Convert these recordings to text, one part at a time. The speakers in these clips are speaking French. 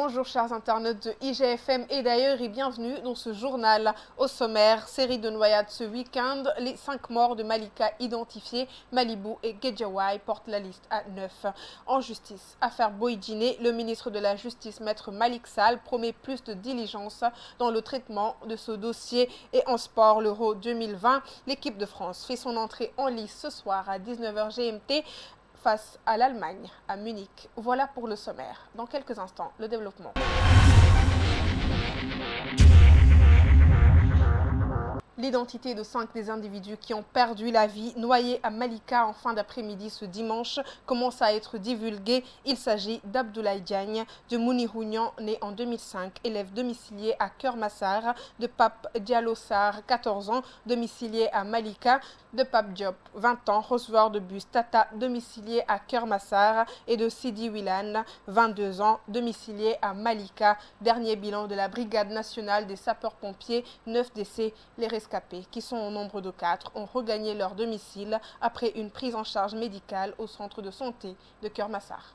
Bonjour chers internautes de IGFM et d'ailleurs et bienvenue dans ce journal. Au sommaire, série de noyades ce week-end, les 5 morts de Malika identifiés, Malibu et Guédiawaye portent la liste à 9. En justice, affaire Boy-Djiné, le ministre de la Justice, maître Malick Sall, promet plus de diligence dans le traitement de ce dossier. Et en sport, l'Euro 2020, l'équipe de France fait son entrée en lice ce soir à 19h GMT face à l'Allemagne, à Munich. Voilà pour le sommaire. Dans quelques instants, le développement. L'identité de 5 des individus qui ont perdu la vie noyés à Malika en fin d'après-midi ce dimanche commence à être divulguée. Il s'agit d'Abdoulaye Diagne, de Mounirou Niang, né en 2005, élève domicilié à Keur-Massar, de Pape Diallo Sarr, 14 ans, domicilié à Malika, de Pape Diop, 20 ans, receveur de bus Tata, domicilié à Keur-Massar, et de Sidi Wilane, 22 ans, domicilié à Malika. Dernier bilan de la Brigade nationale des sapeurs-pompiers, 9 décès. Les rescapés, qui sont au nombre de 4, ont regagné leur domicile après une prise en charge médicale au centre de santé de Keur-Massar.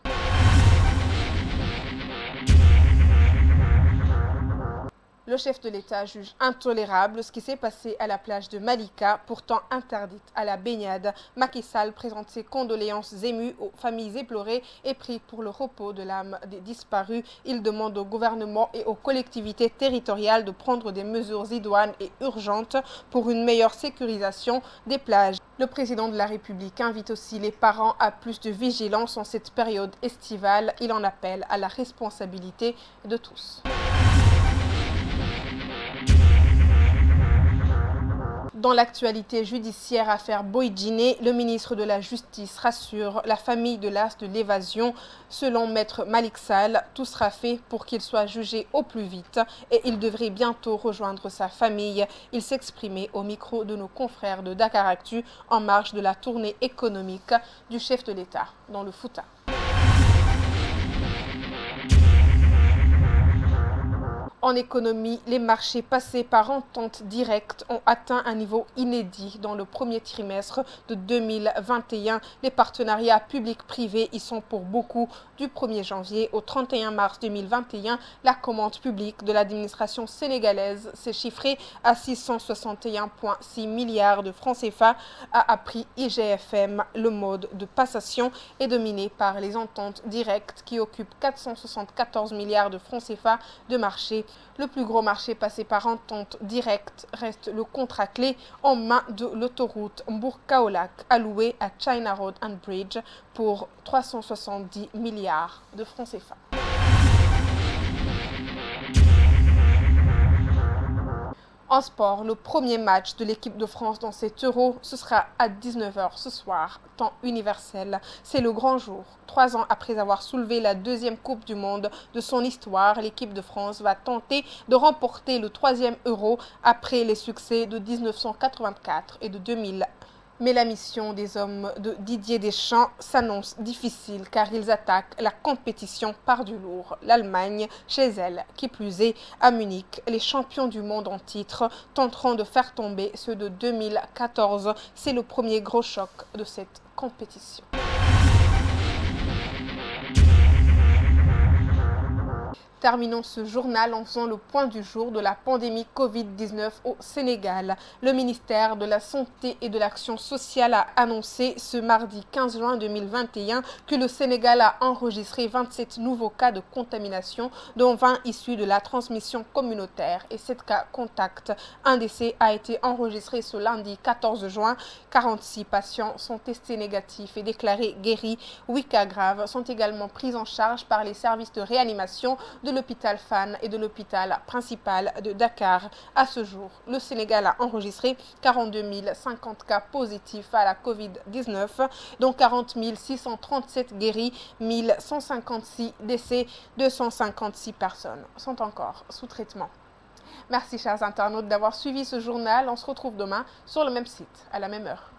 Le chef de l'État juge intolérable ce qui s'est passé à la plage de Malika, pourtant interdite à la baignade. Macky Sall présente ses condoléances émues aux familles éplorées et prie pour le repos de l'âme des disparus. Il demande au gouvernement et aux collectivités territoriales de prendre des mesures idoines et urgentes pour une meilleure sécurisation des plages. Le président de la République invite aussi les parents à plus de vigilance en cette période estivale. Il en appelle à la responsabilité de tous. Dans l'actualité judiciaire affaire Boy-Djiné, le ministre de la Justice rassure la famille de l'as de l'évasion. Selon maître Malick Sall, tout sera fait pour qu'il soit jugé au plus vite et il devrait bientôt rejoindre sa famille. Il s'exprimait au micro de nos confrères de Dakaractu en marge de la tournée économique du chef de l'État dans le Fouta. En économie, les marchés passés par entente directe ont atteint un niveau inédit dans le premier trimestre de 2021. Les partenariats publics-privés y sont pour beaucoup. Du 1er janvier au 31 mars 2021, la commande publique de l'administration sénégalaise s'est chiffrée à 661,6 milliards de francs CFA, a appris IGFM. Le mode de passation est dominé par les ententes directes qui occupent 474 milliards de francs CFA de marché. Le plus gros marché passé par entente directe reste le contrat clé en main de l'autoroute Mbour-Kaolack, alloué à China Road and Bridge pour 370 milliards de francs CFA. En sport, le premier match de l'équipe de France dans cet Euro, ce sera à 19h ce soir, temps universel. C'est le grand jour. 3 ans après avoir soulevé la deuxième Coupe du Monde de son histoire, l'équipe de France va tenter de remporter le 3e Euro après les succès de 1984 et de 2000. Mais la mission des hommes de Didier Deschamps s'annonce difficile car ils attaquent la compétition par du lourd. L'Allemagne, chez elle, qui plus est, à Munich, les champions du monde en titre tenteront de faire tomber ceux de 2014. C'est le premier gros choc de cette compétition. Terminons ce journal en faisant le point du jour de la pandémie Covid-19 au Sénégal. Le ministère de la Santé et de l'Action sociale a annoncé ce mardi 15 juin 2021 que le Sénégal a enregistré 27 nouveaux cas de contamination, dont 20 issus de la transmission communautaire et 7 cas contacts. Un décès a été enregistré ce lundi 14 juin. 46 patients sont testés négatifs et déclarés guéris. 8 cas graves sont également pris en charge par les services de réanimation de l'hôpital Fann et de l'hôpital principal de Dakar. À ce jour, le Sénégal a enregistré 42 050 cas positifs à la Covid-19, dont 40 637 guéris, 1156 décès, 256 personnes sont encore sous traitement. Merci chers internautes d'avoir suivi ce journal. On se retrouve demain sur le même site, à la même heure.